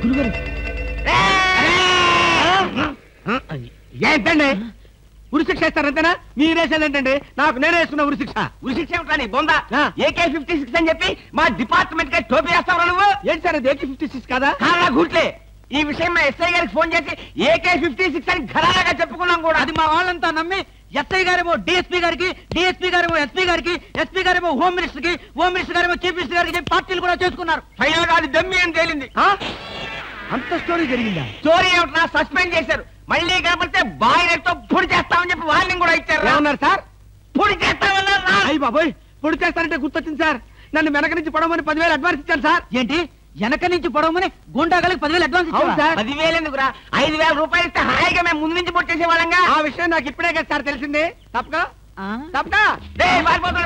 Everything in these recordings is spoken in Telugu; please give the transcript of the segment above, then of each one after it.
గురుగారు ఏంటండి ఉరిశిక్ష ఇస్తారంతేనా మీరేసేదేంటండి నాకు నేనే వేసుకున్న ఉరిశిక్ష ఉరిశిక్ష ఏమిటని బొందా AK-56 అని చెప్పి మా డిపార్ట్మెంట్ కి టోపీ వేస్తావు నువ్వు ఏంటి సార్ అది AK-56 కాదా కాలా గుట్లే ఈ విషయం మా ఎస్ఐ గారికి ఫోన్ చేసి AK-56 అని ఘరాగా చెప్పుకున్నాం కూడా అది మా వాళ్ళంతా నమ్మి ఎస్ఐ గారేమో డిఎస్పీ గారికి, డిఎస్పీ గారేమో ఎస్పీ గారికి, ఎస్పీ గారేమో హోమ్ మినిస్టర్ కి, హోమ్ మినిస్టర్ గారేమో చీఫ్ మినిస్టర్ గారికి పార్టీలు కూడా చేసుకున్నారు. ఫైనల్ గా అది దమ్మి అని తేలింది. అంత స్టోరీ జరిగిందా? స్టోరీ ఏమిటా సస్పెండ్ చేశారు. మళ్ళీ కనపడితే బాయిలర్తో పొడి చేస్తామని చెప్పి వార్నింగ్ కూడా ఇచ్చారు. ఏమన్నారు సార్? పొడి చేస్తామన్నారు. అయ్యి బాబోయ్, పొడి చేస్తారంటే గుర్తొచ్చింది సార్. నన్ను వెనక నుంచి పడమని 10,000 అడ్వాన్స్ ఇచ్చాను సార్. ఏంటి వెనక నుంచి పొడవమని గుండాగలకి 10,000 అడ్వాన్స్ ఇచ్చారు సార్? 10,000 ఎందుకురా, 5,000 రూపాయలు ఇస్తే హాయిగా మేము ముందు నుంచి పొడి చేసే వాళ్ళంగా. ఆ విషయం నాకు ఇప్పుడే కదా సార్ తెలిసింది. తప్పక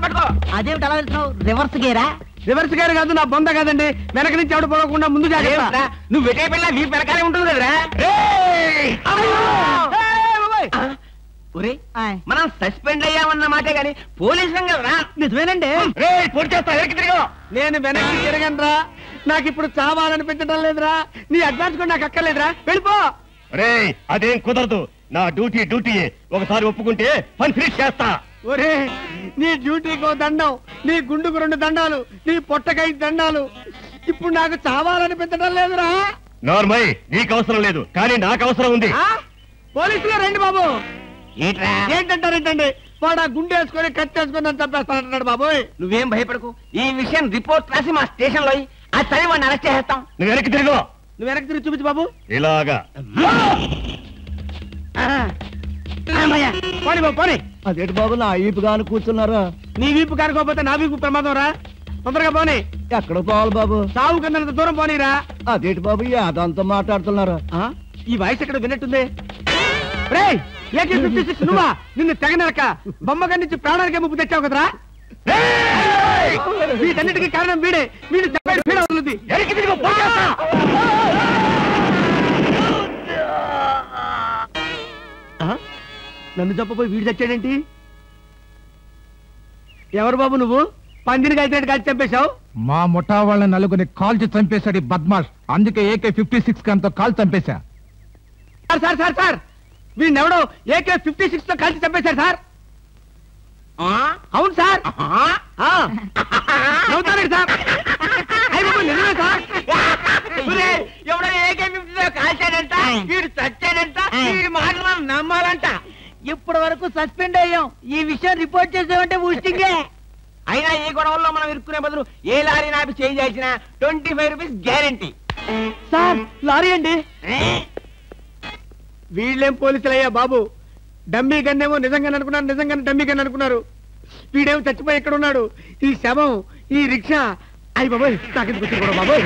పట్టుకో. అదేమిటి అలా వెళ్తున్నావు? రివర్స్ గేరా? రివర్స్ గారు కాదు, నా బొంద కాదండి. వెనక నుంచి ఎవడు పోకుండా ముందు జాగ్రత్త. నువ్వు వెటే పిల్ల నీ వెనకాలే ఉంటుంది కదరా. మనం సస్పెండ్ అయ్యామన్న మాటే గాని పోలీసులం కదరా. నిజమేనండి. పొడి చేస్తా వెనక్కి తిరిగి. నేను వెనక్కి తిరగనరా. నాకు ఇప్పుడు చావాలనిపించడం లేదురా. నీ అడ్వాన్స్ కూడా నాకు అక్కర్లేదురా. వెళ్ళిపో. అదేం కుదరదు. నా డ్యూటీ ఒకసారి ఒప్పుకుంటే పని ఫినిష్ చేస్తా. ఒరే, నీ డ్యూటీకో దండం, నీ గుండుకు 2 దండాలు, నీ పొట్టకై దండాలు. ఇప్పుడు నాకు చావాలనిపించడం లేదురా. నార్మల్ నీకు అవసరం లేదు, కానీ నాకు అవసరం ఉంది. పోలీసులు రండి బాబు. ఏంట్రా ఏంటంటారేంటండి? వాడు ఆ గుండె వేసుకొని కత్తి వేసుకొని నన్ను చంపేస్తానంటున్నాడు బాబోయ్. నువ్వేం భయపడకు. ఈ విషయం రిపోర్ట్ రాసి మా స్టేషన్ లో ఆ చదివి వాడిని అరెస్ట్ చేస్తాం. నువ్వు వెనక్కి తిరుగు. నువ్వు వెనక్కి తిరిగి చూపించు బాబు. ఇలాగా పోనీ బాబు పోనీ. అదేంటి బాబు నా ఈపు కాను కూర్చున్నారా? నీ వీపు కానుకోకపోతే నా వీపు ప్రమాదం రా. తొందరగా పోనీ. ఎక్కడ పోవాలి బాబు? సాగు కన్నంత దూరం పోనీరా. అదేంటి బాబు అదంతా మాట్లాడుతున్నారా? ఈ వాయిస్ ఎక్కడ విన్నట్టుంది. AK-56 నువ్వా? నిన్ను తెగనరక బొమ్మగారి నుంచి ప్రాణానికే ముప్పు తెచ్చావు కదరా. వీటన్నిటికీ కారణం వీడే. వీడు పీడ వదులుద్ది. నన్ను చెప్పబోయి వీడు చచ్చాడేంటి? ఎవరు బాబు నువ్వు? పందిని కలిసినట్టు కలిసి చంపేశావు. మా ముఠా వాళ్ళ నలుగురిని కాల్చి చంపేశాడు బద్మాష్. అందుకే AK-56 గన్తో కాల్ చంపేశా. సార్ సార్ సార్, వీడినెవడో AK-56 తో కలిసి చంపేశారు సార్. అవును సార్. నవ్వుతారండి సార్. నిజమే సార్. ఎవడో AK-56 కాల్చాడంట, వీడు చచ్చాడంట, వీడి మాటలు మనం నమ్మాలంట. ఇప్పటి వరకు సస్పెండ్ అయ్యాం. ఈ విషయం రిపోర్ట్ చేసామంటే ఊస్టింగే. అయినా ఈ గొడవల్లో మనం ఇరుక్కునే బదులు ఏ లారీ నాపి చేంజ్ చేసినా 25 రూపీస్ గ్యారెంటీ. సార్ లారీ అండి. వీళ్ళేం పోలీసులయ్యా బాబు. డమ్మీ గన్నేమో నిజంగానే అనుకున్నారు, నిజంగానే డమ్మీ గన్ అనుకున్నారు. వీడేమో చచ్చిపోయి ఎక్కడ ఉన్నాడు? ఈ శవం, ఈ రిక్షా. అయ్యి బాబోయ్, నాకెందుకు బాబోయ్.